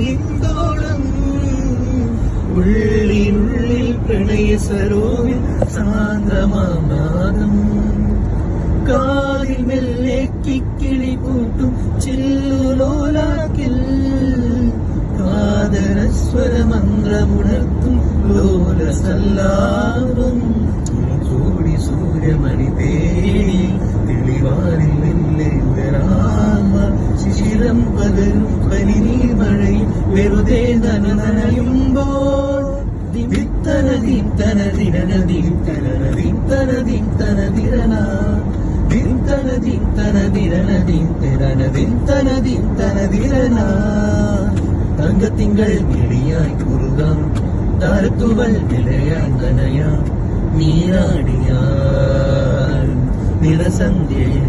ഇന്ദോളം ഉള്ളിനുള്ളിൽ പ്രണയ സരോവിൽ സാന്ദ്രമാനാദം കാതിൽ മെല്ലെ കിക്കിളി കൂട്ടും ചില്ലുലോലാക്കിൽ കാതരസ്വരമന്ത്രമുണർത്തും ലോലസല്ലാപം കൂടി സൂര്യമണി തേടി തെളിവാനിൽ മെല്ലെ ഉയരാമ ശിശിരം പകരും പനിനീർ മഴയിൽ വെറുതെ നനയുമ്പോൾ ദിത്തന ദിത്തന ദിരന ദിത്തന ദിത്തന ദിത്തന ദിരന ദിത്തന ദിത്തന ദിരന ദിത്തന ദിത്തന ദിത്തന ദിരന തങ്കത്തിങ്കൾ മിഴിയായി കുറുകാം താരത്തുവൽ വിലയായി നനയാം നീരാടിയാൽ നിറസന്ധ്യയിൽ